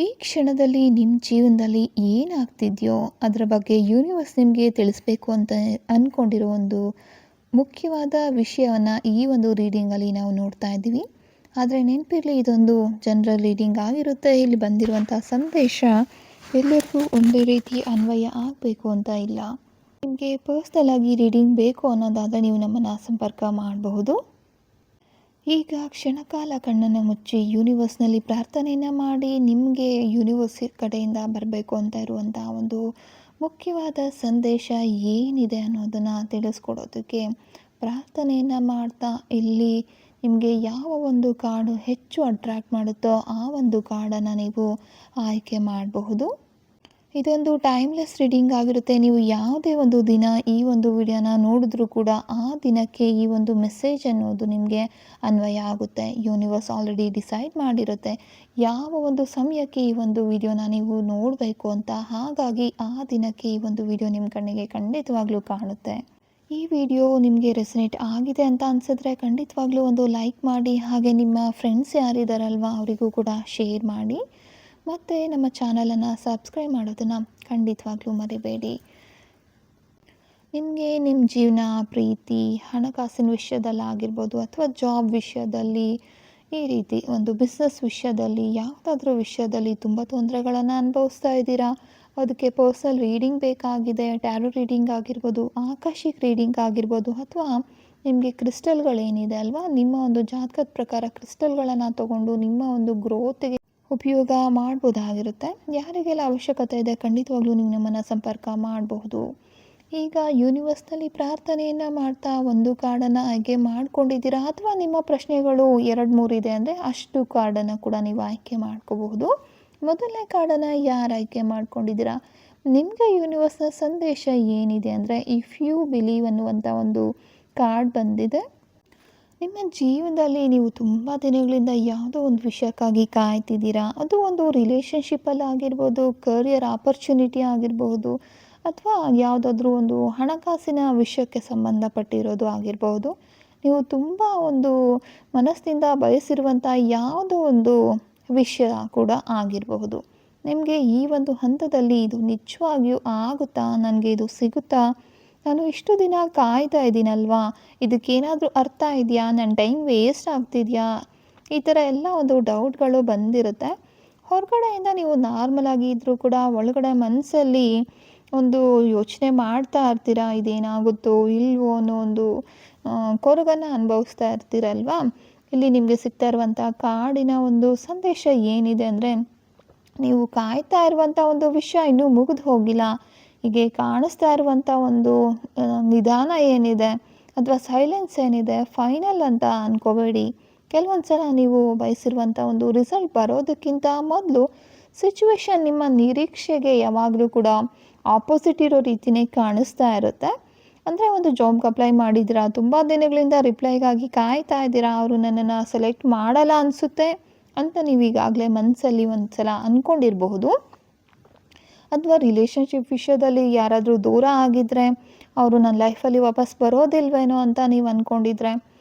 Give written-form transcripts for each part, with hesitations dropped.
ಈ ಕ್ಷಣದಲ್ಲಿ ನಿಮ್ಮ ಜೀವನದಲ್ಲಿ ಏನಾಗ್ತಿದೆಯೋ ಅದರ ಬಗ್ಗೆ ಯೂನಿವರ್ಸ್ ನಿಮಗೆ ತಿಳಿಸ್ಬೇಕು ಅಂತ ಅಂದ್ಕೊಂಡಿರೋ ಒಂದು ಮುಖ್ಯವಾದ ವಿಷಯವನ್ನು ಈ ಒಂದು ರೀಡಿಂಗಲ್ಲಿ ನಾವು ನೋಡ್ತಾ ಇದ್ದೀವಿ. ಆದರೆ ನೆನಪಿರಲಿ, ಇದೊಂದು ಜನರಲ್ ರೀಡಿಂಗ್ ಆಗಿರುತ್ತೆ. ಇಲ್ಲಿ ಬಂದಿರುವಂಥ ಸಂದೇಶ ಎಲ್ಲರಿಗೂ ಒಂದೇ ರೀತಿ ಅನ್ವಯ ಆಗಬೇಕು ಅಂತ ಇಲ್ಲ. ನಿಮಗೆ ಪರ್ಸ್ನಲ್ ಆಗಿ ರೀಡಿಂಗ್ ಬೇಕು ಅನ್ನೋದಾದರೆ ನೀವು ನಮ್ಮನ್ನು ಸಂಪರ್ಕ ಮಾಡಬಹುದು. ಈಗ ಕ್ಷಣಕಾಲ ಕಣ್ಣನ್ನು ಮುಚ್ಚಿ ಯೂನಿವರ್ಸ್ನಲ್ಲಿ ಪ್ರಾರ್ಥನೆಯನ್ನು ಮಾಡಿ ನಿಮಗೆ ಯೂನಿವರ್ಸ್ ಕಡೆಯಿಂದ ಬರಬೇಕು ಅಂತ ಇರುವಂಥ ಒಂದು ಮುಖ್ಯವಾದ ಸಂದೇಶ ಏನಿದೆ ಅನ್ನೋದನ್ನು ತಿಳಿಸ್ಕೊಡೋದಕ್ಕೆ ಪ್ರಾರ್ಥನೆಯನ್ನು ಮಾಡ್ತಾ ಇಲ್ಲಿ ನಿಮಗೆ ಯಾವ ಒಂದು ಕಾರ್ಡು ಹೆಚ್ಚು ಅಟ್ರ್ಯಾಕ್ಟ್ ಮಾಡುತ್ತೋ ಆ ಒಂದು ಕಾರ್ಡನ್ನು ನೀವು ಆಯ್ಕೆ ಮಾಡಬಹುದು. ಇದೊಂದು ಟೈಮ್ಲೆಸ್ ರೀಡಿಂಗ್ ಆಗಿರುತ್ತೆ. ನೀವು ಯಾವುದೇ ಒಂದು ದಿನ ಈ ಒಂದು ವಿಡಿಯೋನ ನೋಡಿದ್ರೂ ಕೂಡ ಆ ದಿನಕ್ಕೆ ಈ ಒಂದು ಮೆಸೇಜ್ ಅನ್ನೋದು ನಿಮಗೆ ಅನ್ವಯ ಆಗುತ್ತೆ. ಯೂನಿವರ್ಸ್ ಆಲ್ರೆಡಿ ಡಿಸೈಡ್ ಮಾಡಿರುತ್ತೆ ಯಾವ ಒಂದು ಸಮಯಕ್ಕೆ ಈ ಒಂದು ವಿಡಿಯೋನ ನೀವು ನೋಡಬೇಕು ಅಂತ. ಹಾಗಾಗಿ ಆ ದಿನಕ್ಕೆ ಈ ಒಂದು ವಿಡಿಯೋ ನಿಮ್ಮ ಕಣ್ಣಿಗೆ ಖಂಡಿತವಾಗ್ಲೂ ಕಾಣುತ್ತೆ. ಈ ವಿಡಿಯೋ ನಿಮಗೆ ರೆಸನೇಟ್ ಆಗಿದೆ ಅಂತ ಅನಿಸಿದ್ರೆ ಖಂಡಿತವಾಗ್ಲೂ ಒಂದು ಲೈಕ್ ಮಾಡಿ, ಹಾಗೆ ನಿಮ್ಮ ಫ್ರೆಂಡ್ಸ್ ಯಾರಿದ್ದಾರಲ್ವ ಅವರಿಗೂ ಕೂಡ ಶೇರ್ ಮಾಡಿ, ಮತ್ತು ನಮ್ಮ ಚಾನಲನ್ನು ಸಬ್ಸ್ಕ್ರೈಬ್ ಮಾಡೋದನ್ನು ಖಂಡಿತವಾಗ್ಲೂ ಮರಿಬೇಡಿ. ನಿಮಗೆ ನಿಮ್ಮ ಜೀವನ, ಪ್ರೀತಿ, ಹಣಕಾಸಿನ ವಿಷಯದಲ್ಲಾಗಿರ್ಬೋದು ಅಥವಾ ಜಾಬ್ ವಿಷಯದಲ್ಲಿ, ಈ ರೀತಿ ಒಂದು ಬಿಸ್ನೆಸ್ ವಿಷಯದಲ್ಲಿ, ಯಾವುದಾದ್ರೂ ವಿಷಯದಲ್ಲಿ ತುಂಬ ತೊಂದರೆಗಳನ್ನು ಅನುಭವಿಸ್ತಾ ಇದ್ದೀರಾ. ಅದಕ್ಕೆ ಪರ್ಸನಲ್ ರೀಡಿಂಗ್ ಬೇಕಾಗಿದೆ. ಟ್ಯಾರೋ ರೀಡಿಂಗ್ ಆಗಿರ್ಬೋದು, ಆಕಾಶಿಕ್ ರೀಡಿಂಗ್ ಆಗಿರ್ಬೋದು, ಅಥವಾ ನಿಮಗೆ ಕ್ರಿಸ್ಟಲ್ಗಳೇನಿದೆ ಅಲ್ವಾ, ನಿಮ್ಮ ಒಂದು ಜಾತಕದ ಪ್ರಕಾರ ಕ್ರಿಸ್ಟಲ್ಗಳನ್ನು ತಗೊಂಡು ನಿಮ್ಮ ಒಂದು ಗ್ರೋತ್ಗೆ ಉಪಯೋಗ ಮಾಡ್ಬೋದಾಗಿರುತ್ತೆ. ಯಾರಿಗೆಲ್ಲ ಅವಶ್ಯಕತೆ ಇದೆ ಖಂಡಿತವಾಗ್ಲೂ ನೀವು ನಮ್ಮನ್ನು ಸಂಪರ್ಕ ಮಾಡಬಹುದು. ಈಗ ಯೂನಿವರ್ಸ್ನಲ್ಲಿ ಪ್ರಾರ್ಥನೆಯನ್ನು ಮಾಡ್ತಾ ಒಂದು ಕಾರ್ಡನ್ನು ಆಯ್ಕೆ ಮಾಡ್ಕೊಂಡಿದ್ದೀರಾ, ಅಥವಾ ನಿಮ್ಮ ಪ್ರಶ್ನೆಗಳು 2-3 ಇದೆ ಅಂದರೆ ಅಷ್ಟು ಕಾರ್ಡನ್ನು ಕೂಡ ನೀವು ಆಯ್ಕೆ ಮಾಡ್ಕೋಬಹುದು. ಮೊದಲನೇ ಕಾರ್ಡನ್ನು ಯಾರು ಆಯ್ಕೆ ಮಾಡ್ಕೊಂಡಿದ್ದೀರಾ, ನಿಮಗೆ ಯೂನಿವರ್ಸ್ನ ಸಂದೇಶ ಏನಿದೆ ಅಂದರೆ ಇಫ್ ಯು ಬಿಲೀವ್ ಅನ್ನುವಂಥ ಒಂದು ಕಾರ್ಡ್ ಬಂದಿದೆ. ನಿಮ್ಮ ಜೀವನದಲ್ಲಿ ನೀವು ತುಂಬ ದಿನಗಳಿಂದ ಯಾವುದೋ ಒಂದು ವಿಷಯಕ್ಕಾಗಿ ಕಾಯ್ತಿದ್ದೀರಾ. ಅದು ಒಂದು ರಿಲೇಷನ್ಶಿಪ್ಪಲ್ಲಿ ಆಗಿರ್ಬೋದು, ಕರಿಯರ್ ಆಪರ್ಚುನಿಟಿ ಆಗಿರ್ಬೋದು, ಅಥವಾ ಯಾವುದಾದ್ರೂ ಒಂದು ಹಣಕಾಸಿನ ವಿಷಯಕ್ಕೆ ಸಂಬಂಧಪಟ್ಟಿರೋದು ಆಗಿರ್ಬೋದು. ನೀವು ತುಂಬ ಒಂದು ಮನಸ್ಸಿನಿಂದ ಬಯಸಿರುವಂಥ ಯಾವುದೋ ಒಂದು ವಿಷಯ ಕೂಡ ಆಗಿರಬಹುದು. ನಿಮಗೆ ಈ ಒಂದು ಹಂತದಲ್ಲಿ ಇದು ನಿಜವಾಗಿಯೂ ಆಗುತ್ತಾ, ನನಗೆ ಇದು ಸಿಗುತ್ತಾ, ನಾನು ಇಷ್ಟು ದಿನ ಕಾಯ್ತಾ ಇದ್ದೀನಲ್ವಾ, ಇದಕ್ಕೇನಾದರೂ ಅರ್ಥ ಇದೆಯಾ, ನನ್ನ ಟೈಮ್ ವೇಸ್ಟ್ ಆಗ್ತಿದೆಯಾ, ಈ ಥರ ಎಲ್ಲ ಒಂದು ಡೌಟ್ಗಳು ಬಂದಿರುತ್ತೆ. ಹೊರಗಡೆಯಿಂದ ನೀವು ನಾರ್ಮಲಾಗಿ ಇದ್ದರೂ ಕೂಡ ಒಳಗಡೆ ಮನಸ್ಸಲ್ಲಿ ಒಂದು ಯೋಚನೆ ಮಾಡ್ತಾ ಇರ್ತೀರ, ಇದೇನಾಗುತ್ತೋ ಇಲ್ವೋ ಅನ್ನೋ ಒಂದು ಕೊರಗನ್ನು ಅನುಭವಿಸ್ತಾ ಇರ್ತೀರಲ್ವಾ. ಇಲ್ಲಿ ನಿಮಗೆ ಸಿಗ್ತಾ ಇರುವಂಥ ಕಾಡಿನ ಒಂದು ಸಂದೇಶ ಏನಿದೆ ಅಂದರೆ, ನೀವು ಕಾಯ್ತಾ ಇರುವಂಥ ಒಂದು ವಿಷಯ ಇನ್ನೂ ಮುಗಿದು ಹೋಗಿಲ್ಲ. ಹೀಗೆ ಕಾಣಿಸ್ತಾ ಇರುವಂಥ ಒಂದು ನಿಧಾನ ಏನಿದೆ ಅಥವಾ ಸೈಲೆನ್ಸ್ ಏನಿದೆ ಫೈನಲ್ ಅಂತ ಅಂದ್ಕೋಬೇಡಿ. ಕೆಲವೊಂದು ಸಲ ನೀವು ಬಯಸಿರುವಂಥ ಒಂದು ರಿಸಲ್ಟ್ ಬರೋದಕ್ಕಿಂತ ಮೊದಲು ಸಿಚುವೇಶನ್ ನಿಮ್ಮ ನಿರೀಕ್ಷೆಗೆ ಯಾವಾಗಲೂ ಕೂಡ ಆಪೋಸಿಟ್ ಇರೋ ರೀತಿಯೇ ಕಾಣಿಸ್ತಾ ಇರುತ್ತೆ. ಅಂದರೆ ಒಂದು ಜಾಬ್ಗೆ ಅಪ್ಲೈ ಮಾಡಿದ್ದೀರಾ, ತುಂಬ ದಿನಗಳಿಂದ ರಿಪ್ಲೈಗಾಗಿ ಕಾಯ್ತಾ ಇದ್ದೀರಾ, ಅವರು ನನ್ನನ್ನು ಸೆಲೆಕ್ಟ್ ಮಾಡಲ್ಲ ಅನಿಸುತ್ತೆ ಅಂತ ನೀವು ಈಗಾಗಲೇ ಮನಸ್ಸಲ್ಲಿ ಒಂದು ಸಲ ಅಂದ್ಕೊಂಡಿರಬಹುದು. ಅಥವಾ ರಿಲೇಷನ್ಶಿಪ್ ವಿಷಯದಲ್ಲಿ ಯಾರಾದರೂ ದೂರ ಆಗಿದ್ದರೆ ಅವರು ನನ್ನ ಲೈಫಲ್ಲಿ ವಾಪಸ್ ಬರೋದಿಲ್ವೇನೋ ಅಂತ ನೀವು ಅಂದ್ಕೊಂಡಿದ್ರೆ,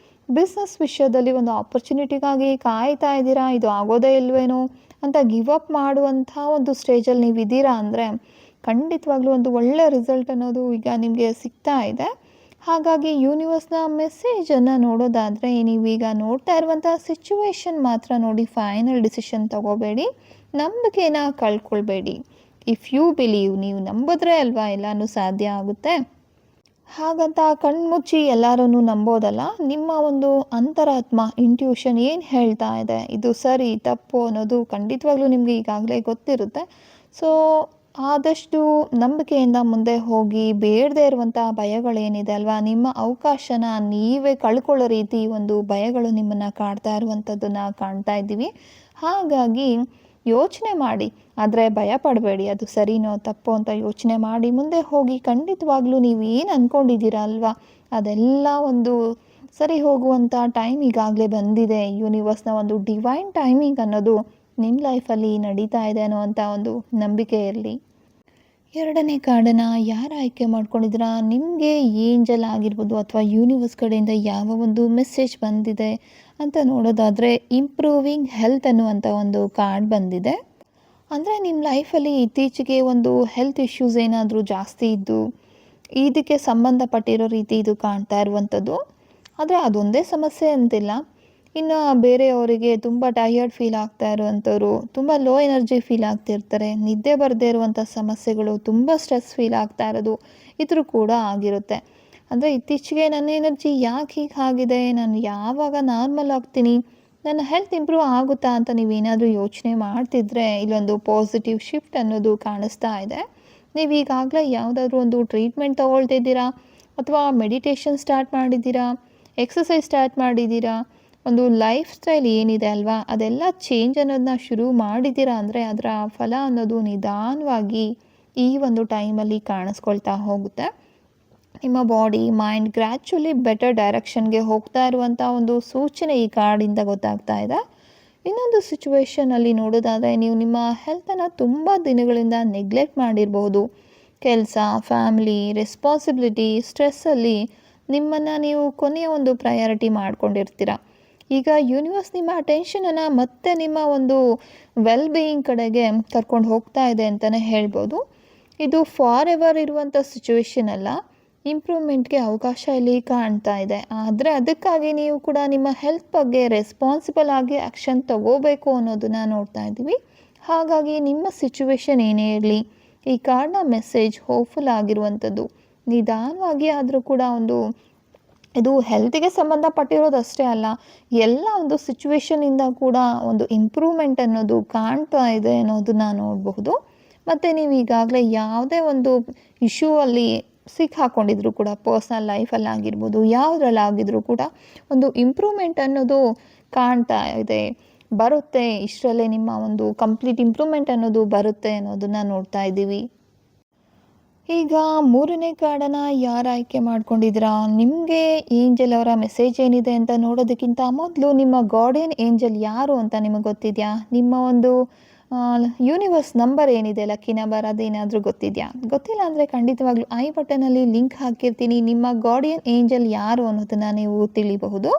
ಬಿಸ್ನೆಸ್ ವಿಷಯದಲ್ಲಿ ಒಂದು ಆಪರ್ಚುನಿಟಿಗಾಗಿ ಕಾಯ್ತಾ ಇದ್ದೀರಾ, ಇದು ಆಗೋದೇ ಇಲ್ವೇನೋ ಅಂತ ಗಿವ್ ಅಪ್ ಮಾಡುವಂಥ ಒಂದು ಸ್ಟೇಜಲ್ಲಿ ನೀವು ಇದ್ದೀರಾ ಅಂದರೆ ಖಂಡಿತವಾಗ್ಲೂ ಒಂದು ಒಳ್ಳೆಯ ರಿಸಲ್ಟ್ ಅನ್ನೋದು ಈಗ ನಿಮಗೆ ಸಿಗ್ತಾ ಇದೆ. ಹಾಗಾಗಿ ಯೂನಿವರ್ಸ್ನ ಮೆಸೇಜನ್ನು ನೋಡೋದಾದರೆ, ನೀವೀಗ ನೋಡ್ತಾ ಇರುವಂಥ ಸಿಚುವೇಶನ್ ಮಾತ್ರ ನೋಡಿ ಫೈನಲ್ ಡಿಸಿಷನ್ ತಗೋಬೇಡಿ, ನಂಬಿಕೆನ ಕಳ್ಕೊಳ್ಬೇಡಿ. ಇಫ್ ಯು ಬಿಲೀವ್, ನೀವು ನಂಬಿದ್ರೆ ಅಲ್ವಾ ಎಲ್ಲನೂ ಸಾಧ್ಯ ಆಗುತ್ತೆ. ಹಾಗಂತ ಕಣ್ಮುಚ್ಚಿ ಎಲ್ಲರೂ ನಂಬೋದಲ್ಲ. ನಿಮ್ಮ ಒಂದು ಅಂತರಾತ್ಮ ಇಂಟ್ಯೂಷನ್ ಏನು ಹೇಳ್ತಾ ಇದೆ, ಇದು ಸರಿ ತಪ್ಪು ಅನ್ನೋದು ಖಂಡಿತವಾಗ್ಲೂ ನಿಮಗೆ ಈಗಾಗಲೇ ಗೊತ್ತಿರುತ್ತೆ. ಸೊ ಆದಷ್ಟು ನಂಬಿಕೆಯಿಂದ ಮುಂದೆ ಹೋಗಿ, ಬೇಡದೇ ಇರುವಂಥ ಭಯಗಳೇನಿದೆ ಅಲ್ವಾ, ನಿಮ್ಮ ಅವಕಾಶನ ನೀವೇ ಕಳ್ಕೊಳ್ಳೋ ರೀತಿ ಒಂದು ಭಯಗಳು ನಿಮ್ಮನ್ನು ಕಾಡ್ತಾ ಇರುವಂಥದ್ದನ್ನು ಕಾಣ್ತಾ ಇದ್ದೀವಿ. ಹಾಗಾಗಿ ಯೋಚನೆ ಮಾಡಿ, ಆದರೆ ಭಯ ಪಡಬೇಡಿ, ಅದು ಸರಿನೋ ತಪ್ಪೋ ಅಂತ ಯೋಚನೆ ಮಾಡಿ ಮುಂದೆ ಹೋಗಿ. ಖಂಡಿತವಾಗ್ಲೂ ನೀವು ಏನು ಅಂದ್ಕೊಂಡಿದ್ದೀರ ಅಲ್ವಾ, ಅದೆಲ್ಲ ಒಂದು ಸರಿ ಹೋಗುವಂಥ ಟೈಮ್ ಈಗಾಗಲೇ ಬಂದಿದೆ. ಯೂನಿವರ್ಸ್ನ ಒಂದು ಡಿವೈನ್ ಟೈಮಿಂಗ್ ಅನ್ನೋದು ನಿಮ್ಮ ಲೈಫಲ್ಲಿ ನಡೀತಾ ಇದೆ ಅನ್ನೋವಂಥ ಒಂದು ನಂಬಿಕೆ ಇರಲಿ. ಎರಡನೇ ಕಾರ್ಡನ್ನು ಯಾರು ಆಯ್ಕೆ ಮಾಡ್ಕೊಂಡಿದ್ದೀರಾ, ನಿಮಗೆ ಏಂಜಲ್ ಆಗಿರ್ಬೋದು ಅಥವಾ ಯೂನಿವರ್ಸ್ ಕಡೆಯಿಂದ ಯಾವ ಒಂದು ಮೆಸೇಜ್ ಬಂದಿದೆ ಅಂತ ನೋಡೋದಾದರೆ, ಇಂಪ್ರೂವಿಂಗ್ ಹೆಲ್ತ್ ಅನ್ನುವಂಥ ಒಂದು ಕಾರ್ಡ್ ಬಂದಿದೆ. ಅಂದರೆ ನಿಮ್ಮ ಲೈಫಲ್ಲಿ ಇತ್ತೀಚೆಗೆ ಒಂದು ಹೆಲ್ತ್ ಇಶ್ಯೂಸ್ ಏನಾದರೂ ಜಾಸ್ತಿ ಇದ್ದು ಇದಕ್ಕೆ ಸಂಬಂಧಪಟ್ಟಿರೋ ರೀತಿ ಇದು ಕಾಣ್ತಾ ಇರುವಂಥದ್ದು. ಆದರೆ ಅದೊಂದೇ ಸಮಸ್ಯೆ ಅಂತಿಲ್ಲ. ಇನ್ನು ಬೇರೆಯವರಿಗೆ ತುಂಬ ಟಯರ್ಡ್ ಫೀಲ್ ಆಗ್ತಾ ಇರುವಂಥವ್ರು, ತುಂಬ ಲೋ ಎನರ್ಜಿ ಫೀಲ್ ಆಗ್ತಿರ್ತಾರೆ, ನಿದ್ದೆ ಬರದೇ ಇರುವಂಥ ಸಮಸ್ಯೆಗಳು, ತುಂಬ ಸ್ಟ್ರೆಸ್ ಫೀಲ್ ಆಗ್ತಾ ಇರೋದು, ಇದ್ರೂ ಕೂಡ ಆಗಿರುತ್ತೆ. ಅಂದರೆ ಇತ್ತೀಚೆಗೆ ನನ್ನ ಎನರ್ಜಿ ಯಾಕೆ ಹೀಗೆ ಆಗಿದೆ, ನಾನು ಯಾವಾಗ ನಾರ್ಮಲ್ ಆಗ್ತೀನಿ, ನನ್ನ ಹೆಲ್ತ್ ಇಂಪ್ರೂವ್ ಆಗುತ್ತಾ ಅಂತ ನೀವೇನಾದರೂ ಯೋಚನೆ ಮಾಡ್ತಿದ್ರೆ ಇಲ್ಲೊಂದು ಪಾಸಿಟಿವ್ ಶಿಫ್ಟ್ ಅನ್ನೋದು ಕಾಣಿಸ್ತಾ ಇದೆ. ನೀವು ಈಗಾಗಲೇ ಯಾವುದಾದ್ರೂ ಒಂದು ಟ್ರೀಟ್ಮೆಂಟ್ ತೊಗೊಳ್ತಿದ್ದೀರಾ, ಅಥವಾ ಮೆಡಿಟೇಷನ್ ಸ್ಟಾರ್ಟ್ ಮಾಡಿದ್ದೀರಾ, ಎಕ್ಸಸೈಸ್ ಸ್ಟಾರ್ಟ್ ಮಾಡಿದ್ದೀರಾ, ಒಂದು ಲೈಫ್ ಸ್ಟೈಲ್ ಏನಿದೆ ಅಲ್ವಾ ಅದೆಲ್ಲ ಚೇಂಜ್ ಅನ್ನೋದನ್ನ ಶುರು ಮಾಡಿದ್ದೀರಾ ಅಂದರೆ ಅದರ ಫಲ ಅನ್ನೋದು ನಿಧಾನವಾಗಿ ಈ ಒಂದು ಟೈಮಲ್ಲಿ ಕಾಣಿಸ್ಕೊಳ್ತಾ ಹೋಗುತ್ತೆ. ನಿಮ್ಮ ಬಾಡಿ ಮೈಂಡ್ ಗ್ರ್ಯಾಚುಲಿ ಬೆಟರ್ ಡೈರೆಕ್ಷನ್ಗೆ ಹೋಗ್ತಾ ಇರುವಂಥ ಒಂದು ಸೂಚನೆ ಈ ಕಾರ್ಡಿಂದ ಗೊತ್ತಾಗ್ತಾ ಇದೆ. ಇನ್ನೊಂದು ಸಿಚುವೇಷನಲ್ಲಿ ನೋಡೋದಾದರೆ ನೀವು ನಿಮ್ಮ ಹೆಲ್ತನ್ನು ತುಂಬ ದಿನಗಳಿಂದ ನೆಗ್ಲೆಕ್ಟ್ ಮಾಡಿರಬಹುದು. ಕೆಲಸ, ಫ್ಯಾಮಿಲಿ, ರೆಸ್ಪಾನ್ಸಿಬಿಲಿಟಿ, ಸ್ಟ್ರೆಸ್ಸಲ್ಲಿ ನಿಮ್ಮನ್ನು ನೀವು ಕೊನೆಯ ಒಂದು ಪ್ರಯಾರಿಟಿ ಮಾಡ್ಕೊಂಡಿರ್ತೀರ. ಈಗ ಯೂನಿವರ್ಸ್ ನಿಮ್ಮ ಅಟೆನ್ಷನನ್ನು ಮತ್ತೆ ನಿಮ್ಮ ಒಂದು ವೆಲ್ ಬೀಯಿಂಗ್ ಕಡೆಗೆ ಕರ್ಕೊಂಡು ಹೋಗ್ತಾ ಇದೆ ಅಂತಲೇ ಹೇಳ್ಬೋದು. ಇದು ಫಾರ್ ಎವರ್ ಇರುವಂಥ ಸಿಚುವೇಷನ್ ಅಲ್ಲ, ಇಂಪ್ರೂವ್ಮೆಂಟ್ಗೆ ಅವಕಾಶ ಇಲ್ಲಿ ಕಾಣ್ತಾ ಇದೆ. ಆದರೆ ಅದಕ್ಕಾಗಿ ನೀವು ಕೂಡ ನಿಮ್ಮ ಹೆಲ್ತ್ ಬಗ್ಗೆ ರೆಸ್ಪಾನ್ಸಿಬಲ್ ಆಗಿ ಆ್ಯಕ್ಷನ್ ತಗೋಬೇಕು ಅನ್ನೋದನ್ನು ನೋಡ್ತಾ ಇದ್ದೀವಿ. ಹಾಗಾಗಿ ನಿಮ್ಮ ಸಿಚುವೇಶನ್ ಏನೇ ಇರಲಿ, ಈ ಕಾರ್ಡ್ನ ಮೆಸೇಜ್ ಹೋಪ್ಫುಲ್ ಆಗಿರುವಂಥದ್ದು. ನಿಧಾನವಾಗಿ ಆದರೂ ಕೂಡ ಇದು ಹೆಲ್ತಿಗೆ ಸಂಬಂಧಪಟ್ಟಿರೋದಷ್ಟೇ ಅಲ್ಲ, ಎಲ್ಲ ಒಂದು ಸಿಚುವೇಶನಿಂದ ಕೂಡ ಒಂದು ಇಂಪ್ರೂವ್ಮೆಂಟ್ ಅನ್ನೋದು ಕಾಣ್ತಾ ಇದೆ ಅನ್ನೋದನ್ನು ನೋಡಬಹುದು. ಮತ್ತು ನೀವು ಈಗಾಗಲೇ ಯಾವುದೇ ಒಂದು ಇಶ್ಯೂ ಅಲ್ಲಿ ಸಿಕ್ಕಾಕೊಂಡಿದ್ರು ಕೂಡ, ಪರ್ಸ್ನಲ್ ಲೈಫಲ್ಲಿ ಆಗಿರ್ಬೋದು, ಯಾವುದ್ರಲ್ಲಾಗಿದ್ರೂ ಕೂಡ ಒಂದು ಇಂಪ್ರೂವ್ಮೆಂಟ್ ಅನ್ನೋದು ಕಾಣ್ತಾ ಇದೆ, ಬರುತ್ತೆ. ಇಷ್ಟರಲ್ಲೇ ನಿಮ್ಮ ಒಂದು ಕಂಪ್ಲೀಟ್ ಇಂಪ್ರೂವ್ಮೆಂಟ್ ಅನ್ನೋದು ಬರುತ್ತೆ ಅನ್ನೋದನ್ನು ನೋಡ್ತಾ ಇದ್ದೀವಿ. ಈಗ ಮೂರನೇ ಕಾರ್ಡನ್ನು ಯಾರು ಆಯ್ಕೆ ಮಾಡ್ಕೊಂಡಿದ್ದೀರಾ, ನಿಮಗೆ ಏಂಜಲ್ ಅವರ ಮೆಸೇಜ್ ಏನಿದೆ ಅಂತ ನೋಡೋದಕ್ಕಿಂತ ಮೊದಲು ನಿಮ್ಮ ಗಾರ್ಡಿಯನ್ ಏಂಜಲ್ ಯಾರು ಅಂತ ನಿಮಗೆ ಗೊತ್ತಿದೆಯಾ? ನಿಮ್ಮ ಒಂದು ಯೂನಿವರ್ಸ್ ನಂಬರ್ ಏನಿದೆ, ಲಕ್ಕಿ ನಂಬರ್, ಅದೇನಾದರೂ ಗೊತ್ತಿದೆಯಾ? ಗೊತ್ತಿಲ್ಲ ಅಂದರೆ ಖಂಡಿತವಾಗ್ಲೂ ಐ ಬಟನಲ್ಲಿ ಲಿಂಕ್ ಹಾಕಿರ್ತೀನಿ. ನಿಮ್ಮ ಗಾರ್ಡಿಯನ್ ಏಂಜಲ್ ಯಾರು ಅನ್ನೋದನ್ನು ನೀವು ತಿಳಿಬಹುದು.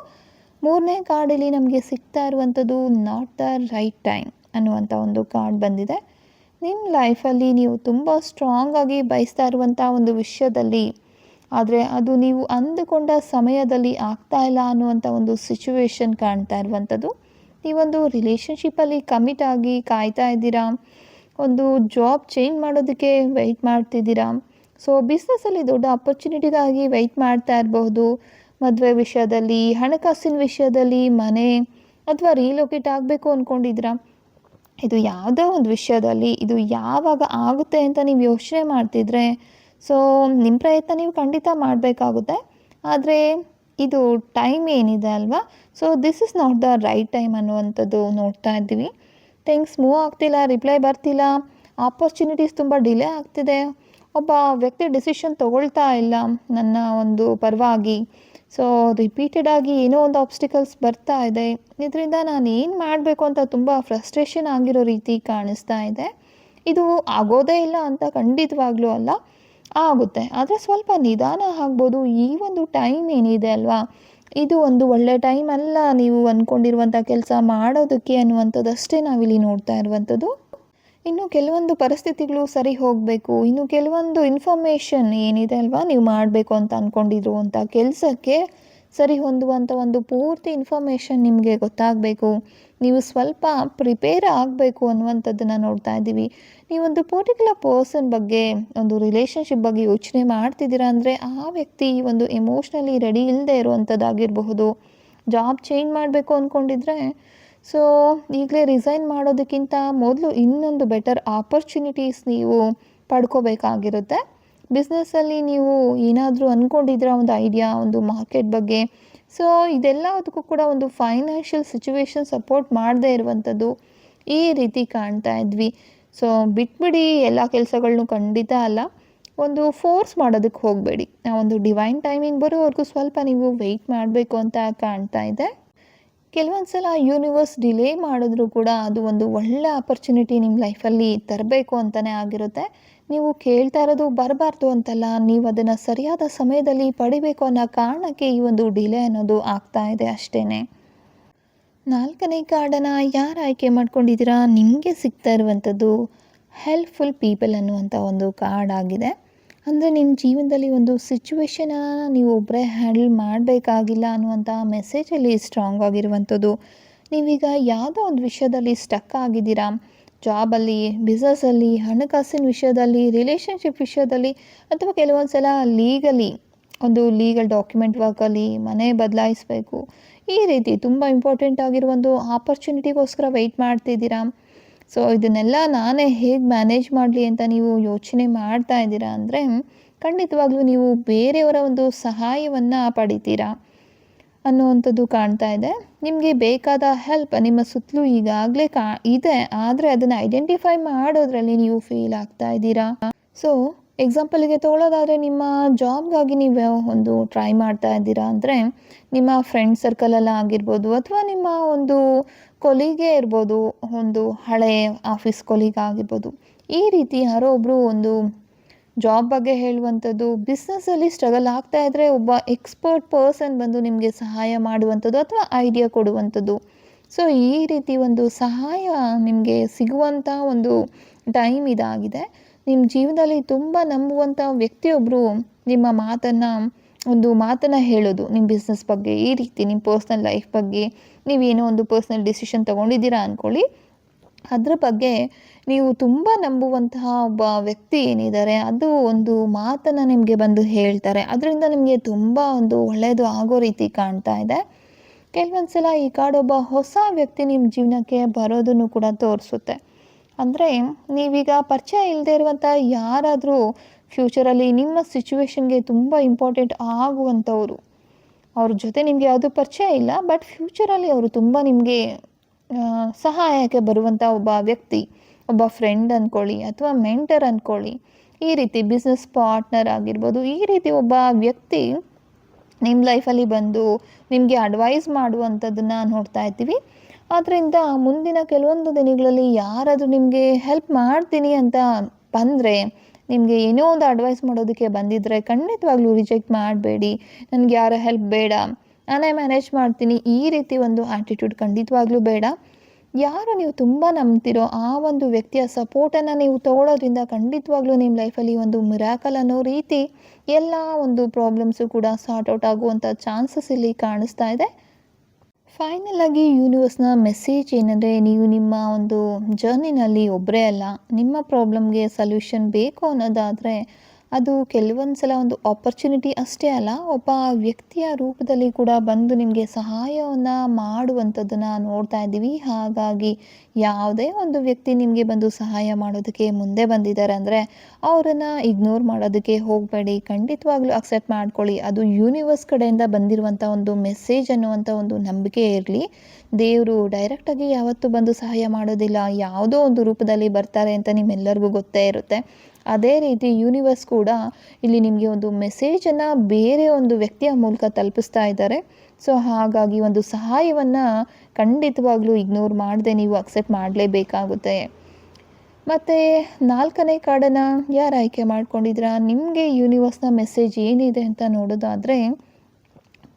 ಮೂರನೇ ಕಾರ್ಡಲ್ಲಿ ನಮಗೆ ಸಿಗ್ತಾ ಇರುವಂಥದ್ದು ನಾಟ್ ದ ರೈಟ್ ಟೈಮ್ ಅನ್ನುವಂಥ ಒಂದು ಕಾರ್ಡ್ ಬಂದಿದೆ. ನಿಮ್ಮ ಲೈಫಲ್ಲಿ ನೀವು ತುಂಬ ಸ್ಟ್ರಾಂಗಾಗಿ ಬಯಸ್ತಾ ಇರುವಂಥ ಒಂದು ವಿಷಯದಲ್ಲಿ, ಆದರೆ ಅದು ನೀವು ಅಂದುಕೊಂಡ ಸಮಯದಲ್ಲಿ ಆಗ್ತಾ ಇಲ್ಲ ಅನ್ನುವಂಥ ಒಂದು ಸಿಚುವೇಶನ್ ಕಾಣ್ತಾ ಇರುವಂಥದ್ದು. ನೀವೊಂದು ರಿಲೇಷನ್ಶಿಪ್ಪಲ್ಲಿ ಕಮಿಟ್ ಆಗಿ ಕಾಯ್ತಾ ಇದ್ದೀರಾ, ಒಂದು ಜಾಬ್ ಚೇಂಜ್ ಮಾಡೋದಕ್ಕೆ ವೆಯ್ಟ್ ಮಾಡ್ತಿದ್ದೀರಾ. ಸೊ ಬಿಸ್ನೆಸ್ಸಲ್ಲಿ ದೊಡ್ಡ ಅಪರ್ಚುನಿಟಿಗಾಗಿ ವೆಯ್ಟ್ ಮಾಡ್ತಾ ಇರಬಹುದು. ಮದುವೆ ವಿಷಯದಲ್ಲಿ, ಹಣಕಾಸಿನ ವಿಷಯದಲ್ಲಿ, ಮನೆ ಅಥವಾ ರೀಲೊಕೇಟ್ ಆಗಬೇಕು ಅಂದ್ಕೊಂಡಿದ್ದೀರಾ. ಇದು ಯಾವುದೋ ಒಂದು ವಿಷಯದಲ್ಲಿ ಇದು ಯಾವಾಗ ಆಗುತ್ತೆ ಅಂತ ನೀವು ಯೋಚನೆ ಮಾಡ್ತಿದ್ರೆ, ಸೊ ನಿಮ್ಮ ಪ್ರಯತ್ನ ನೀವು ಖಂಡಿತ ಮಾಡಬೇಕಾಗುತ್ತೆ. ಆದರೆ ಇದು ಟೈಮ್ ಏನಿದೆ ಅಲ್ವಾ, so this is not the right time ಅನ್ನುವಂಥದ್ದು ನೋಡ್ತಾ ಇದ್ದೀವಿ. ಥಿಂಗ್ಸ್ ಮೂವ್ ಆಗ್ತಿಲ್ಲ, ರಿಪ್ಲೈ ಬರ್ತಿಲ್ಲ, ಆಪರ್ಚುನಿಟೀಸ್ ತುಂಬ ಡಿಲೇ ಆಗ್ತಿದೆ, ಒಬ್ಬ ವ್ಯಕ್ತಿ ಡಿಸಿಷನ್ ತೊಗೊಳ್ತಾ ಇಲ್ಲ ನನ್ನ ಒಂದು ಪರವಾಗಿ. ಸೊ ರಿಪೀಟೆಡಾಗಿ ಏನೋ ಒಂದು ಆಬ್ಸ್ಟಿಕಲ್ಸ್ ಬರ್ತಾ ಇದೆ. ಇದರಿಂದ ನಾನು ಏನು ಮಾಡಬೇಕು ಅಂತ ತುಂಬ ಫ್ರಸ್ಟ್ರೇಷನ್ ಆಗಿರೋ ರೀತಿ ಕಾಣಿಸ್ತಾ ಇದೆ. ಇದು ಆಗೋದೇ ಇಲ್ಲ ಅಂತ ಖಂಡಿತವಾಗ್ಲೂ ಅಲ್ಲ, ಆಗುತ್ತೆ. ಆದರೆ ಸ್ವಲ್ಪ ನಿಧಾನ ಆಗ್ಬೋದು. ಈ ಒಂದು ಟೈಮ್ ಏನಿದೆ ಅಲ್ವಾ, ಇದು ಒಂದು ಒಳ್ಳೆ ಟೈಮ್ ಅಲ್ಲ ನೀವು ಅಂದ್ಕೊಂಡಿರುವಂಥ ಕೆಲಸ ಮಾಡೋದಕ್ಕೆ ಅನ್ನುವಂಥದ್ದಷ್ಟೇ ನಾವಿಲ್ಲಿ ನೋಡ್ತಾ ಇರುವಂಥದ್ದು. ಇನ್ನು ಕೆಲವೊಂದು ಪರಿಸ್ಥಿತಿಗಳು ಸರಿ ಹೋಗಬೇಕು, ಇನ್ನು ಕೆಲವೊಂದು ಇನ್ಫಾರ್ಮೇಷನ್ ಏನಿದೆ ಅಲ್ವಾ, ನೀವು ಮಾಡಬೇಕು ಅಂತ ಅಂದ್ಕೊಂಡಿದ್ರು ಅಂತ ಕೆಲಸಕ್ಕೆ ಸರಿ ಹೊಂದುವಂಥ ಒಂದು ಪೂರ್ತಿ ಇನ್ಫಾರ್ಮೇಷನ್ ನಿಮಗೆ ಗೊತ್ತಾಗಬೇಕು. ನೀವು ಸ್ವಲ್ಪ ಪ್ರಿಪೇರ್ ಆಗಬೇಕು ಅನ್ನುವಂಥದ್ದನ್ನು ನೋಡ್ತಾ ಇದ್ದೀವಿ. ನೀವೊಂದು ಪರ್ಟಿಕ್ಯುಲರ್ ಪರ್ಸನ್ ಬಗ್ಗೆ, ಒಂದು ರಿಲೇಷನ್ಶಿಪ್ ಬಗ್ಗೆ ಯೋಚನೆ ಮಾಡ್ತಿದ್ದೀರಾ ಅಂದರೆ ಆ ವ್ಯಕ್ತಿ ಒಂದು ಎಮೋಷ್ನಲಿ ರೆಡಿ ಇಲ್ಲದೆ ಇರುವಂಥದ್ದಾಗಿರಬಹುದು. ಜಾಬ್ ಚೇಂಜ್ ಮಾಡಬೇಕು ಅಂದ್ಕೊಂಡಿದ್ರೆ, ಸೊ ಈಗಲೇ ರಿಸೈನ್ ಮಾಡೋದಕ್ಕಿಂತ ಮೊದಲು ಇನ್ನೊಂದು ಬೆಟರ್ ಆಪರ್ಚುನಿಟೀಸ್ ನೀವು ಪಡ್ಕೋಬೇಕಾಗಿರುತ್ತೆ. ಬಿಸ್ನೆಸ್ಸಲ್ಲಿ ನೀವು ಏನಾದರೂ ಅಂದ್ಕೊಂಡಿದ್ದೀರ, ಒಂದು ಐಡಿಯಾ, ಒಂದು ಮಾರ್ಕೆಟ್ ಬಗ್ಗೆ, ಸೊ ಇದೆಲ್ಲದಕ್ಕೂ ಕೂಡ ಒಂದು ಫೈನಾನ್ಷಿಯಲ್ ಸಿಚುವೇಶನ್ ಸಪೋರ್ಟ್ ಮಾಡದೇ ಇರುವಂಥದ್ದು ಈ ರೀತಿ ಕಾಣ್ತಾ ಇದ್ವಿ. ಸೊ ಬಿಟ್ಬಿಡಿ ಎಲ್ಲ ಕೆಲಸಗಳನ್ನೂ, ಖಂಡಿತ ಅಲ್ಲ. ಒಂದು ಫೋರ್ಸ್ ಮಾಡೋದಕ್ಕೆ ಹೋಗಬೇಡಿ. ಒಂದು ಡಿವೈನ್ ಟೈಮಿಂಗ್ ಬರೋವರೆಗೂ ಸ್ವಲ್ಪ ನೀವು ವೆಯ್ಟ್ ಮಾಡಬೇಕು ಅಂತ ಕಾಣ್ತಾ ಇದೆ. ಕೆಲವೊಂದು ಸಲ ಯೂನಿವರ್ಸ್ ಡಿಲೇ ಮಾಡಿದ್ರೂ ಕೂಡ ಅದು ಒಂದು ಒಳ್ಳೆ ಆಪರ್ಚುನಿಟಿ ನಿಮ್ಮ ಲೈಫಲ್ಲಿ ತರಬೇಕು ಅಂತಲೇ ಆಗಿರುತ್ತೆ. ನೀವು ಕೇಳ್ತಾ ಇರೋದು ಬರಬಾರ್ದು ಅಂತಲ್ಲ, ನೀವು ಅದನ್ನು ಸರಿಯಾದ ಸಮಯದಲ್ಲಿ ಪಡಿಬೇಕು ಅನ್ನೋ ಕಾರಣಕ್ಕೆ ಈ ಒಂದು ಡಿಲೇ ಅನ್ನೋದು ಆಗ್ತಾ ಇದೆ ಅಷ್ಟೇ. 4ನೇ ಕಾರ್ಡನ್ನು ಯಾರು ಆಯ್ಕೆ ಮಾಡ್ಕೊಂಡಿದ್ದೀರಾ? ನಿಮಗೆ ಸಿಗ್ತಾ ಇರುವಂಥದ್ದು ಹೆಲ್ಪ್ಫುಲ್ ಪೀಪಲ್ ಅನ್ನುವಂಥ ಒಂದು ಕಾರ್ಡ್ ಆಗಿದೆ. ಅಂದರೆ ನಿಮ್ಮ ಜೀವನದಲ್ಲಿ ಒಂದು ಸಿಚುವೇಶನನ್ನು ನೀವು ಒಬ್ಬರೇ ಹ್ಯಾಂಡಲ್ ಮಾಡಬೇಕಾಗಿಲ್ಲ ಅನ್ನುವಂಥ ಮೆಸೇಜಲ್ಲಿ ಸ್ಟ್ರಾಂಗ್ ಆಗಿರುವಂಥದ್ದು. ನೀವೀಗ ಯಾವುದೋ ಒಂದು ವಿಷಯದಲ್ಲಿ ಸ್ಟಕ್ ಆಗಿದ್ದೀರಾ, ಜಾಬಲ್ಲಿ, ಬಿಸ್ನೆಸ್ಸಲ್ಲಿ, ಹಣಕಾಸಿನ ವಿಷಯದಲ್ಲಿ, ರಿಲೇಷನ್ಶಿಪ್ ವಿಷಯದಲ್ಲಿ, ಅಥವಾ ಕೆಲವೊಂದು ಸಲ ಒಂದು ಲೀಗಲ್ ಡಾಕ್ಯುಮೆಂಟ್ ವರ್ಕಲ್ಲಿ ಮನೆ ಬದಲಾಯಿಸಬೇಕು, ಈ ರೀತಿ ತುಂಬ ಇಂಪಾರ್ಟೆಂಟ್ ಆಗಿರುವ ಒಂದು ಆಪರ್ಚುನಿಟಿಗೋಸ್ಕರ ವೆಯ್ಟ್ ಮಾಡ್ತಿದ್ದೀರಾ. ಸೊ ಇದನ್ನೆಲ್ಲ ನಾನೇ ಹೇಗೆ ಮ್ಯಾನೇಜ್ ಮಾಡಲಿ ಅಂತ ನೀವು ಯೋಚನೆ ಮಾಡ್ತಾ ಇದ್ದೀರಾ ಅಂದರೆ, ಖಂಡಿತವಾಗ್ಲೂ ನೀವು ಬೇರೆಯವರ ಒಂದು ಸಹಾಯವನ್ನು ಪಡಿತೀರಾ ಅನ್ನುವಂಥದ್ದು ಕಾಣ್ತಾ ಇದೆ. ನಿಮಗೆ ಬೇಕಾದ ಹೆಲ್ಪ್ ನಿಮ್ಮ ಸುತ್ತಲೂ ಈಗಾಗಲೇ ಇದೆ, ಆದರೆ ಅದನ್ನು ಐಡೆಂಟಿಫೈ ಮಾಡೋದ್ರಲ್ಲಿ ನೀವು ಫೇಲ್ ಆಗ್ತಾ ಇದ್ದೀರಾ. ಸೊ ಎಕ್ಸಾಂಪಲಿಗೆ ತೊಗೊಳ್ಳೋದಾದರೆ, ನಿಮ್ಮ ಜಾಬ್ಗಾಗಿ ನೀವು ಒಂದು ಟ್ರೈ ಮಾಡ್ತಾ ಇದ್ದೀರಾ ಅಂದರೆ, ನಿಮ್ಮ ಫ್ರೆಂಡ್ ಸರ್ಕಲಲ್ಲಿ ಆಗಿರ್ಬೋದು, ಅಥವಾ ನಿಮ್ಮ ಒಂದು ಕೊಲೀಗೇ ಇರ್ಬೋದು, ಒಂದು ಹಳೆಯ ಆಫೀಸ್ ಕೊಲೀಗ್ ಆಗಿರ್ಬೋದು, ಈ ರೀತಿ ಯಾರೋ ಒಬ್ಬರು ಒಂದು ಜಾಬ್ ಬಗ್ಗೆ ಹೇಳುವಂಥದ್ದು, ಬಿಸ್ನೆಸ್ಸಲ್ಲಿ ಸ್ಟ್ರಗಲ್ ಆಗ್ತಾ ಇದ್ದರೆ ಒಬ್ಬ ಎಕ್ಸ್ಪರ್ಟ್ ಪರ್ಸನ್ ಬಂದು ನಿಮಗೆ ಸಹಾಯ ಮಾಡುವಂಥದ್ದು ಅಥವಾ ಐಡಿಯಾ ಕೊಡುವಂಥದ್ದು. ಸೊ ಈ ರೀತಿ ಒಂದು ಸಹಾಯ ನಿಮಗೆ ಸಿಗುವಂಥ ಒಂದು ಟೈಮ್ ಇದಾಗಿದೆ. ನಿಮ್ಮ ಜೀವನದಲ್ಲಿ ತುಂಬ ನಂಬುವಂಥ ವ್ಯಕ್ತಿಯೊಬ್ಬರು ನಿಮ್ಮ ಮಾತನ್ನು ಹೇಳೋದು, ನಿಮ್ಮ ಬಿಸ್ನೆಸ್ ಬಗ್ಗೆ, ಈ ರೀತಿ ನಿಮ್ಮ ಪರ್ಸ್ನಲ್ ಲೈಫ್ ಬಗ್ಗೆ, ನೀವೇನೋ ಒಂದು ಪರ್ಸ್ನಲ್ ಡಿಸಿಷನ್ ತೊಗೊಂಡಿದ್ದೀರಾ ಅಂದ್ಕೊಳ್ಳಿ, ಅದ್ರ ಬಗ್ಗೆ ನೀವು ತುಂಬ ನಂಬುವಂತಹ ಒಬ್ಬ ವ್ಯಕ್ತಿ ಏನಿದ್ದಾರೆ, ಅದು ಒಂದು ಮಾತನ್ನು ನಿಮಗೆ ಬಂದು ಹೇಳ್ತಾರೆ. ಅದರಿಂದ ನಿಮಗೆ ತುಂಬ ಒಂದು ಒಳ್ಳೆಯದು ಆಗೋ ರೀತಿ ಕಾಣ್ತಾ ಇದೆ. ಕೆಲವೊಂದು ಸಲ ಈ ಕಾರ್ಡ್ ಒಬ್ಬ ಹೊಸ ವ್ಯಕ್ತಿ ನಿಮ್ಮ ಜೀವನಕ್ಕೆ ಬರೋದನ್ನು ಕೂಡ ತೋರಿಸುತ್ತೆ. ಅಂದರೆ ನೀವೀಗ ಪರಿಚಯ ಇಲ್ಲದೆ ಇರುವಂಥ ಯಾರಾದರೂ ಫ್ಯೂಚರಲ್ಲಿ ನಿಮ್ಮ ಸಿಚುವೇಶನ್ಗೆ ತುಂಬ ಇಂಪಾರ್ಟೆಂಟ್ ಆಗುವಂಥವ್ರು, ಅವ್ರ ಜೊತೆ ನಿಮಗೆ ಯಾವುದೂ ಪರಿಚಯ ಇಲ್ಲ, ಬಟ್ ಫ್ಯೂಚರಲ್ಲಿ ಅವರು ತುಂಬ ನಿಮಗೆ ಸಹಾಯಕ್ಕೆ ಬರುವಂಥ ಒಬ್ಬ ವ್ಯಕ್ತಿ, ಒಬ್ಬ ಫ್ರೆಂಡ್ ಅಂದ್ಕೊಳ್ಳಿ ಅಥವಾ ಮೆಂಟರ್ ಅಂದ್ಕೊಳ್ಳಿ, ಈ ರೀತಿ ಬಿಸ್ನೆಸ್ ಪಾರ್ಟ್ನರ್ ಆಗಿರ್ಬೋದು, ಈ ರೀತಿ ಒಬ್ಬ ವ್ಯಕ್ತಿ ನಿಮ್ಮ ಲೈಫಲ್ಲಿ ಬಂದು ನಿಮಗೆ ಅಡ್ವೈಸ್ ಮಾಡುವಂಥದ್ದನ್ನು ನೋಡ್ತಾ ಇದ್ದೀವಿ. ಆದ್ದರಿಂದ ಮುಂದಿನ ಕೆಲವೊಂದು ದಿನಗಳಲ್ಲಿ ಯಾರಾದರೂ ನಿಮಗೆ ಹೆಲ್ಪ್ ಮಾಡ್ತೀನಿ ಅಂತ ಬಂದರೆ, ನಿಮಗೆ ಏನೋ ಒಂದು ಅಡ್ವೈಸ್ ಮಾಡೋದಕ್ಕೆ ಬಂದಿದ್ದರೆ, ಖಂಡಿತವಾಗ್ಲೂ ರಿಜೆಕ್ಟ್ ಮಾಡಬೇಡಿ. ನನಗೆ ಯಾರ ಹೆಲ್ಪ್ ಬೇಡ, ನಾನೇ ಮ್ಯಾನೇಜ್ ಮಾಡ್ತೀನಿ, ಈ ರೀತಿ ಒಂದು ಆ್ಯಟಿಟ್ಯೂಡ್ ಖಂಡಿತವಾಗ್ಲೂ ಬೇಡ. ಯಾರು ನೀವು ತುಂಬ ನಂಬ್ತಿರೋ ಆ ಒಂದು ವ್ಯಕ್ತಿಯ ಸಪೋರ್ಟನ್ನು ನೀವು ತೊಗೊಳೋದ್ರಿಂದ ಖಂಡಿತವಾಗ್ಲೂ ನಿಮ್ಮ ಲೈಫಲ್ಲಿ ಒಂದು ಮಿರಾಕಲ್ ಅನ್ನೋ ರೀತಿ ಎಲ್ಲ ಒಂದು ಪ್ರಾಬ್ಲಮ್ಸು ಕೂಡ ಸಾರ್ಟ್ ಔಟ್ ಆಗುವಂಥ ಚಾನ್ಸಸ್ ಇಲ್ಲಿ ಕಾಣಿಸ್ತಾ ಇದೆ. ಫೈನಲ್ ಆಗಿ ಯೂನಿವರ್ಸ್ನ ಮೆಸೇಜ್ ಏನಂದರೆ, ನೀವು ನಿಮ್ಮ ಒಂದು ಜರ್ನಿನಲ್ಲಿ ಒಬ್ಬರೇ ಅಲ್ಲ. ನಿಮ್ಮ ಪ್ರಾಬ್ಲಮ್ಗೆ ಸೊಲ್ಯೂಷನ್ ಬೇಕು ಅನ್ನೋದಾದರೆ, ಅದು ಕೆಲವೊಂದು ಸಲ ಒಂದು ಆಪರ್ಚುನಿಟಿ ಅಷ್ಟೇ ಅಲ್ಲ, ಒಬ್ಬ ವ್ಯಕ್ತಿಯ ರೂಪದಲ್ಲಿ ಕೂಡ ಬಂದು ನಿಮಗೆ ಸಹಾಯವನ್ನು ಮಾಡುವಂಥದ್ದನ್ನು ನೋಡ್ತಾ ಇದ್ದೀವಿ. ಹಾಗಾಗಿ ಯಾವುದೇ ಒಂದು ವ್ಯಕ್ತಿ ನಿಮಗೆ ಬಂದು ಸಹಾಯ ಮಾಡೋದಕ್ಕೆ ಮುಂದೆ ಬಂದಿದ್ದಾರೆ ಅಂದರೆ, ಅವರನ್ನು ಇಗ್ನೋರ್ ಮಾಡೋದಕ್ಕೆ ಹೋಗಬೇಡಿ. ಖಂಡಿತವಾಗ್ಲೂ ಅಕ್ಸೆಪ್ಟ್ ಮಾಡ್ಕೊಳ್ಳಿ. ಅದು ಯೂನಿವರ್ಸ್ ಕಡೆಯಿಂದ ಬಂದಿರುವಂಥ ಒಂದು ಮೆಸೇಜ್ ಅನ್ನುವಂಥ ಒಂದು ನಂಬಿಕೆ ಇರಲಿ. ದೇವರು ಡೈರೆಕ್ಟಾಗಿ ಯಾವತ್ತೂ ಬಂದು ಸಹಾಯ ಮಾಡೋದಿಲ್ಲ, ಯಾವುದೋ ಒಂದು ರೂಪದಲ್ಲಿ ಬರ್ತಾರೆ ಅಂತ ನಿಮ್ಮೆಲ್ಲರಿಗೂ ಗೊತ್ತೇ ಇರುತ್ತೆ. ಅದೇ ರೀತಿ ಯೂನಿವರ್ಸ್ ಕೂಡ ಇಲ್ಲಿ ನಿಮಗೆ ಒಂದು ಮೆಸೇಜನ್ನು ಬೇರೆ ಒಂದು ವ್ಯಕ್ತಿಯ ಮೂಲಕ ತಲುಪಿಸ್ತಾ ಇದ್ದಾರೆ. ಸೊ ಹಾಗಾಗಿ ಒಂದು ಸಹಾಯವನ್ನು ಖಂಡಿತವಾಗ್ಲೂ ಇಗ್ನೋರ್ ಮಾಡದೆ ನೀವು ಅಕ್ಸೆಪ್ಟ್ ಮಾಡಲೇಬೇಕಾಗುತ್ತೆ. ಮತ್ತು 4ನೇ ಕಾರ್ಡನ್ನು ಯಾರು ಆಯ್ಕೆ ಮಾಡ್ಕೊಂಡಿದ್ದೀರಾ? ನಿಮಗೆ ಯೂನಿವರ್ಸ್ನ ಮೆಸೇಜ್ ಏನಿದೆ ಅಂತ ನೋಡೋದಾದರೆ,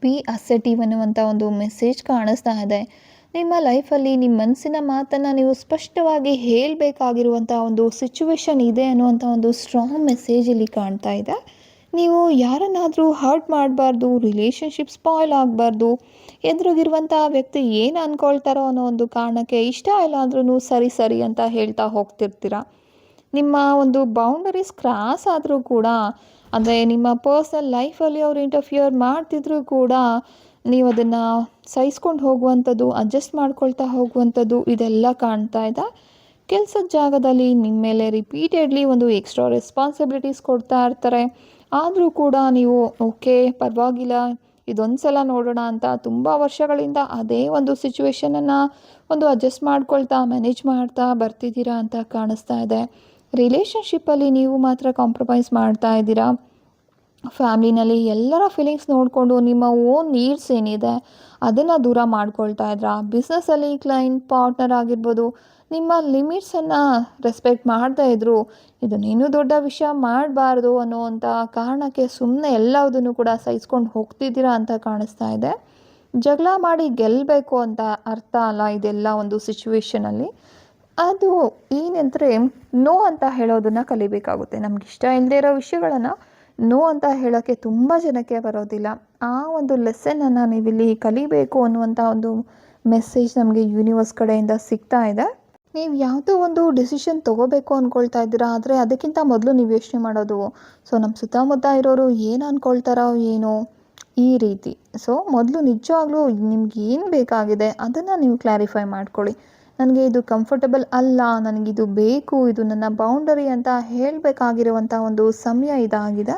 ಬಿ ಅಸೆಟಿವ್ ಅನ್ನುವಂಥ ಒಂದು ಮೆಸೇಜ್ ಕಾಣಿಸ್ತಾ ಇದೆ. ನಿಮ್ಮ ಲೈಫಲ್ಲಿ ನಿಮ್ಮ ಮನಸ್ಸಿನ ಮಾತನ್ನು ನೀವು ಸ್ಪಷ್ಟವಾಗಿ ಹೇಳಬೇಕಾಗಿರುವಂಥ ಒಂದು ಸಿಚುವೇಶನ್ ಇದೆ ಅನ್ನುವಂಥ ಒಂದು ಸ್ಟ್ರಾಂಗ್ ಮೆಸೇಜ್ ಇಲ್ಲಿ ಕಾಣ್ತಾ ಇದೆ. ನೀವು ಯಾರನ್ನಾದರೂ ಹರ್ಟ್ ಮಾಡಬಾರ್ದು, ರಿಲೇಷನ್ಶಿಪ್ ಸ್ಪಾಯ್ಲ್ ಆಗಬಾರ್ದು, ಎದುರಿಗಿರುವಂಥ ವ್ಯಕ್ತಿ ಏನು ಅಂದ್ಕೊಳ್ತಾರೋ ಅನ್ನೋ ಒಂದು ಕಾರಣಕ್ಕೆ ಇಷ್ಟ ಇಲ್ಲ ಅಂದ್ರೂ ಸರಿ ಅಂತ ಹೇಳ್ತಾ ಹೋಗ್ತಿರ್ತೀರ. ನಿಮ್ಮ ಒಂದು ಬೌಂಡರೀಸ್ ಕ್ರಾಸ್ ಆದರೂ ಕೂಡ, ಅಂದರೆ ನಿಮ್ಮ ಪರ್ಸನಲ್ ಲೈಫಲ್ಲಿ ಅವರು ಇಂಟರ್ಫಿಯರ್ ಮಾಡ್ತಿದ್ರೂ ಕೂಡ ನೀವು ಅದನ್ನು ಸಹಿಸ್ಕೊಂಡು ಹೋಗುವಂಥದ್ದು, ಅಡ್ಜಸ್ಟ್ ಮಾಡ್ಕೊಳ್ತಾ ಹೋಗುವಂಥದ್ದು, ಇದೆಲ್ಲ ಕಾಣ್ತಾ ಇದೆ. ಕೆಲಸದ ಜಾಗದಲ್ಲಿ ನಿಮ್ಮ ಮೇಲೆ ರಿಪೀಟೆಡ್ಲಿ ಒಂದು ಎಕ್ಸ್ಟ್ರಾ ರೆಸ್ಪಾನ್ಸಿಬಿಲಿಟೀಸ್ ಕೊಡ್ತಾ ಇರ್ತಾರೆ. ಆದರೂ ಕೂಡ ನೀವು ಓಕೆ ಪರವಾಗಿಲ್ಲ, ಇದೊಂದು ಸಲ ನೋಡೋಣ ಅಂತ ತುಂಬ ವರ್ಷಗಳಿಂದ ಅದೇ ಒಂದು ಸಿಚುವೇಶನನ್ನು ಒಂದು ಅಡ್ಜಸ್ಟ್ ಮಾಡ್ಕೊಳ್ತಾ ಮ್ಯಾನೇಜ್ ಮಾಡ್ತಾ ಬರ್ತಿದ್ದೀರಾ ಅಂತ ಕಾಣಿಸ್ತಾ ಇದೆ. ರಿಲೇಷನ್ಶಿಪ್ಪಲ್ಲಿ ನೀವು ಮಾತ್ರ ಕಾಂಪ್ರಮೈಸ್ ಮಾಡ್ತಾ ಇದ್ದೀರಾ. ಫ್ಯಾಮ್ಲಿನಲ್ಲಿ ಎಲ್ಲರ ಫೀಲಿಂಗ್ಸ್ ನೋಡಿಕೊಂಡು ನಿಮ್ಮ ಓನ್ ನೀಡ್ಸ್ ಏನಿದೆ ಅದನ್ನು ದೂರ ಮಾಡ್ಕೊಳ್ತಾ ಇದ್ರಾ. ಬಿಸ್ನೆಸ್ಸಲ್ಲಿ ಕ್ಲೈಂಟ್ ಪಾರ್ಟ್ನರ್ ಆಗಿರ್ಬೋದು, ನಿಮ್ಮ ಲಿಮಿಟ್ಸನ್ನು ರೆಸ್ಪೆಕ್ಟ್ ಮಾಡ್ತಾ ಇದ್ರು, ಇದನ್ನೇನು ದೊಡ್ಡ ವಿಷಯ ಮಾಡಬಾರ್ದು ಅನ್ನೋವಂಥ ಕಾರಣಕ್ಕೆ ಸುಮ್ಮನೆ ಎಲ್ಲದನ್ನು ಕೂಡ ಸಹಿಸ್ಕೊಂಡು ಹೋಗ್ತಿದ್ದೀರಾ ಅಂತ ಕಾಣಿಸ್ತಾ ಇದೆ. ಜಗಳ ಮಾಡಿ ಗೆಲ್ಲಬೇಕು ಅಂತ ಅರ್ಥ ಅಲ್ಲ ಇದೆಲ್ಲ ಒಂದು ಸಿಚುವೇಶನಲ್ಲಿ. ಅದು ಏನಂದರೆ ನೋ ಅಂತ ಹೇಳೋದನ್ನು ಕಲಿಬೇಕಾಗುತ್ತೆ. ನಮ್ಗೆ ಇಷ್ಟ ಇಲ್ಲದೆ ಇರೋ ವಿಷಯಗಳನ್ನು ನೋ ಅಂತ ಹೇಳೋಕ್ಕೆ ತುಂಬ ಜನಕ್ಕೆ ಬರೋದಿಲ್ಲ. ಆ ಒಂದು ಲೆಸನನ್ನು ನೀವಿಲ್ಲಿ ಕಲಿಬೇಕು ಅನ್ನುವಂಥ ಒಂದು ಮೆಸೇಜ್ ನಮಗೆ ಯೂನಿವರ್ಸ್ ಕಡೆಯಿಂದ ಸಿಗ್ತಾ ಇದೆ. ನೀವು ಯಾವುದೋ ಒಂದು ಡಿಸಿಷನ್ ತೊಗೋಬೇಕು ಅಂದ್ಕೊಳ್ತಾ ಇದ್ದೀರಾ, ಆದರೆ ಅದಕ್ಕಿಂತ ಮೊದಲು ನೀವು ಯೋಚನೆ ಮಾಡೋದು ನಮ್ಮ ಸುತ್ತಮುತ್ತ ಇರೋರು ಏನು ಅಂದ್ಕೊಳ್ತಾರೋ ಏನೋ ಈ ರೀತಿ. ಮೊದಲು ನಿಜವಾಗ್ಲೂ ನಿಮ್ಗೆ ಏನು ಬೇಕಾಗಿದೆ ಅದನ್ನು ನೀವು ಕ್ಲಾರಿಫೈ ಮಾಡ್ಕೊಳ್ಳಿ. ನನಗೆ ಇದು ಕಂಫರ್ಟಬಲ್ ಅಲ್ಲ, ನನಗಿದು ಬೇಕು, ಇದು ನನ್ನ ಬೌಂಡರಿ ಅಂತ ಹೇಳಬೇಕಾಗಿರುವಂಥ ಒಂದು ಸಮಯ ಇದಾಗಿದೆ.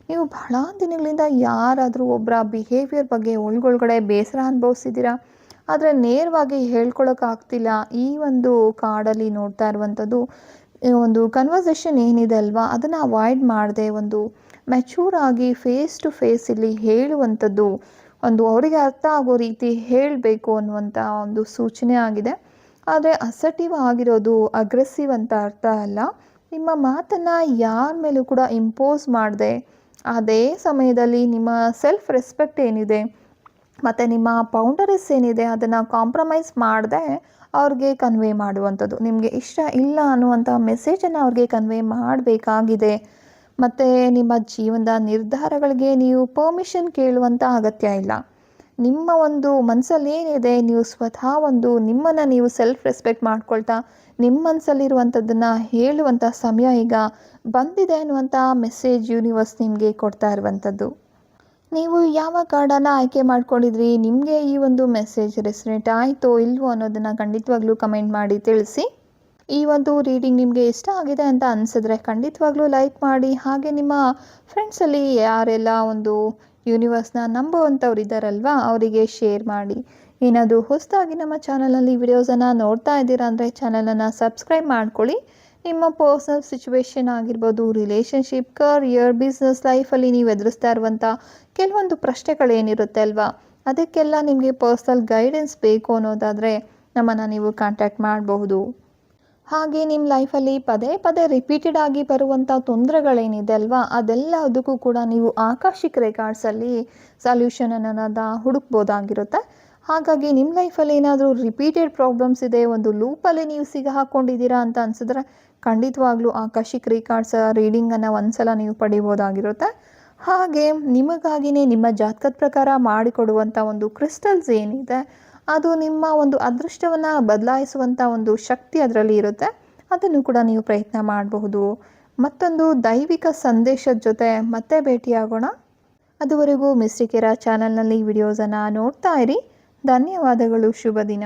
ನೀವು ಬಹಳ ದಿನಗಳಿಂದ ಯಾರಾದರೂ ಒಬ್ಬರ ಬಿಹೇವಿಯರ್ ಬಗ್ಗೆ ಒಳಗೊಳಗಡೆ ಬೇಸರ ಅನುಭವಿಸಿದ್ದೀರಾ, ಆದರೆ ನೇರವಾಗಿ ಹೇಳ್ಕೊಳಕ್ಕಾಗ್ತಿಲ್ಲ. ಈ ಒಂದು ಕಾರ್ಡಲ್ಲಿ ನೋಡ್ತಾ ಇರುವಂಥದ್ದು ಒಂದು ಕನ್ವರ್ಸೇಷನ್ ಏನಿದೆ ಅಲ್ವಾ, ಅದನ್ನು ಅವಾಯ್ಡ್ ಮಾಡದೆ ಒಂದು ಮ್ಯಾಚೂರ್ ಆಗಿ ಫೇಸ್ ಟು ಫೇಸ್ ಇಲ್ಲಿ ಹೇಳುವಂಥದ್ದು, ಒಂದು ಅವರಿಗೆ ಅರ್ಥ ಆಗೋ ರೀತಿ ಹೇಳಬೇಕು ಅನ್ನುವಂಥ ಒಂದು ಸೂಚನೆ ಆಗಿದೆ. ಆದರೆ ಅಸರ್ಟಿವ್ ಆಗಿರೋದು ಅಗ್ರೆಸಿವ್ ಅಂತ ಅರ್ಥ ಅಲ್ಲ. ನಿಮ್ಮ ಮಾತನ್ನು ಯಾರ ಮೇಲೂ ಕೂಡ ಇಂಪೋಸ್ ಮಾಡದೆ, ಅದೇ ಸಮಯದಲ್ಲಿ ನಿಮ್ಮ ಸೆಲ್ಫ್ ರೆಸ್ಪೆಕ್ಟ್ ಏನಿದೆ ಮತ್ತು ನಿಮ್ಮ ಬೌಂಡರೀಸ್ ಏನಿದೆ ಅದನ್ನು ಕಾಂಪ್ರಮೈಸ್ ಮಾಡದೆ ಅವ್ರಿಗೆ ಕನ್ವೆ ಮಾಡುವಂಥದ್ದು. ನಿಮಗೆ ಇಷ್ಟ ಇಲ್ಲ ಅನ್ನುವಂಥ ಮೆಸೇಜನ್ನು ಅವ್ರಿಗೆ ಕನ್ವೆ ಮಾಡಬೇಕಾಗಿದೆ. ಮತ್ತು ನಿಮ್ಮ ಜೀವನದ ನಿರ್ಧಾರಗಳಿಗೆ ನೀವು ಪರ್ಮಿಷನ್ ಕೇಳುವಂಥ ಅಗತ್ಯ ಇಲ್ಲ. ನಿಮ್ಮ ಒಂದು ಮನಸ್ಸಲ್ಲಿ ಏನಿದೆ, ನೀವು ಸ್ವತಃ ಒಂದು ನಿಮ್ಮನ್ನು ನೀವು ಸೆಲ್ಫ್ ರೆಸ್ಪೆಕ್ಟ್ ಮಾಡ್ಕೊಳ್ತಾ ನಿಮ್ಮ ಮನಸ್ಸಲ್ಲಿರುವಂಥದ್ದನ್ನು ಹೇಳುವಂಥ ಸಮಯ ಈಗ ಬಂದಿದೆ ಅನ್ನುವಂಥ ಮೆಸೇಜ್ ಯೂನಿವರ್ಸ್ ನಿಮಗೆ ಕೊಡ್ತಾ ಇರುವಂಥದ್ದು. ನೀವು ಯಾವ ಕಾರ್ಡನ್ನು ಆಯ್ಕೆ ಮಾಡ್ಕೊಂಡಿದ್ರಿ, ನಿಮಗೆ ಈ ಒಂದು ಮೆಸೇಜ್ ರೆಸನೇಟ್ ಆಯಿತೋ ಇಲ್ವೋ ಅನ್ನೋದನ್ನು ಖಂಡಿತವಾಗ್ಲೂ ಕಮೆಂಟ್ ಮಾಡಿ ತಿಳಿಸಿ. ಈ ಒಂದು ರೀಡಿಂಗ್ ನಿಮಗೆ ಇಷ್ಟ ಆಗಿದೆ ಅಂತ ಅನಿಸಿದ್ರೆ ಖಂಡಿತವಾಗ್ಲೂ ಲೈಕ್ ಮಾಡಿ. ಹಾಗೆ ನಿಮ್ಮ ಫ್ರೆಂಡ್ಸಲ್ಲಿ ಯಾರೆಲ್ಲ ಒಂದು ಯೂನಿವರ್ಸ್ನ ನಂಬುವಂಥವ್ರು ಇದ್ದಾರಲ್ವ ಅವರಿಗೆ ಶೇರ್ ಮಾಡಿ. ಏನಾದರೂ ಹೊಸದಾಗಿ ನಮ್ಮ ಚಾನಲಲ್ಲಿ ವಿಡಿಯೋಸನ್ನು ನೋಡ್ತಾ ಇದ್ದೀರಾ ಅಂದರೆ ಚಾನಲನ್ನು ಸಬ್ಸ್ಕ್ರೈಬ್ ಮಾಡ್ಕೊಳ್ಳಿ. ನಿಮ್ಮ ಪರ್ಸನಲ್ ಸಿಚುವೇಶನ್ ಆಗಿರ್ಬೋದು, ರಿಲೇಷನ್ಶಿಪ್, ಕರಿಯರ್, ಬಿಸ್ನೆಸ್, ಲೈಫಲ್ಲಿ ನೀವು ಎದುರಿಸ್ತಾ ಇರುವಂಥ ಕೆಲವೊಂದು ಪ್ರಶ್ನೆಗಳೇನಿರುತ್ತೆ ಅಲ್ವಾ, ಅದಕ್ಕೆಲ್ಲ ನಿಮಗೆ ಪರ್ಸನಲ್ ಗೈಡೆನ್ಸ್ ಬೇಕು ಅನ್ನೋದಾದರೆ ನಮ್ಮನ್ನು ನೀವು ಕಾಂಟ್ಯಾಕ್ಟ್ ಮಾಡಬಹುದು. ಹಾಗೆ ನಿಮ್ಮ ಲೈಫಲ್ಲಿ ಪದೇ ಪದೇ ರಿಪೀಟೆಡ್ ಆಗಿ ಬರುವಂಥ ತೊಂದರೆಗಳೇನಿದೆ ಅಲ್ವಾ, ಅದೆಲ್ಲದಕ್ಕೂ ಕೂಡ ನೀವು ಆಕಾಶಿಕ್ ರೆಕಾರ್ಡ್ಸಲ್ಲಿ ಸೊಲ್ಯೂಷನ್ ಅನ್ನೋದನ್ನು ಹುಡುಕ್ಬೋದಾಗಿರುತ್ತೆ. ಹಾಗಾಗಿ ನಿಮ್ಮ ಲೈಫಲ್ಲಿ ಏನಾದರೂ ರಿಪೀಟೆಡ್ ಪ್ರಾಬ್ಲಮ್ಸ್ ಇದೆ, ಒಂದು ಲೂಪಲ್ಲಿ ನೀವು ಸಿಗಾಕೊಂಡಿದ್ದೀರಾ ಅಂತ ಅನಿಸಿದ್ರೆ ಖಂಡಿತವಾಗ್ಲೂ ಆಕಾಶಿಕ್ ರೆಕಾರ್ಡ್ಸ್ ರೀಡಿಂಗನ್ನು ಒಂದ್ಸಲ ನೀವು ಪಡಿಬೋದಾಗಿರುತ್ತೆ. ಹಾಗೆ ನಿಮಗಾಗಿಯೇ ನಿಮ್ಮ ಜಾತಕದ ಪ್ರಕಾರ ಮಾಡಿಕೊಡುವಂಥ ಒಂದು ಕ್ರಿಸ್ಟಲ್ಸ್ ಏನಿದೆ ಅದು ನಿಮ್ಮ ಒಂದು ಅದೃಷ್ಟವನ್ನು ಬದಲಾಯಿಸುವಂಥ ಒಂದು ಶಕ್ತಿ ಅದರಲ್ಲಿ ಇರುತ್ತೆ. ಅದನ್ನು ಕೂಡ ನೀವು ಪ್ರಯತ್ನ ಮಾಡಬಹುದು. ಮತ್ತೊಂದು ದೈವಿಕ ಸಂದೇಶದ ಜೊತೆ ಮತ್ತೆ ಭೇಟಿಯಾಗೋಣ. ಅದುವರೆಗೂ ಮಿಸ್ಟಿಕ್ ಏರಾ ಚಾನಲ್ನಲ್ಲಿ ವಿಡಿಯೋಸನ್ನು ನೋಡ್ತಾ ಇರಿ. ಧನ್ಯವಾದಗಳು. ಶುಭ ದಿನ.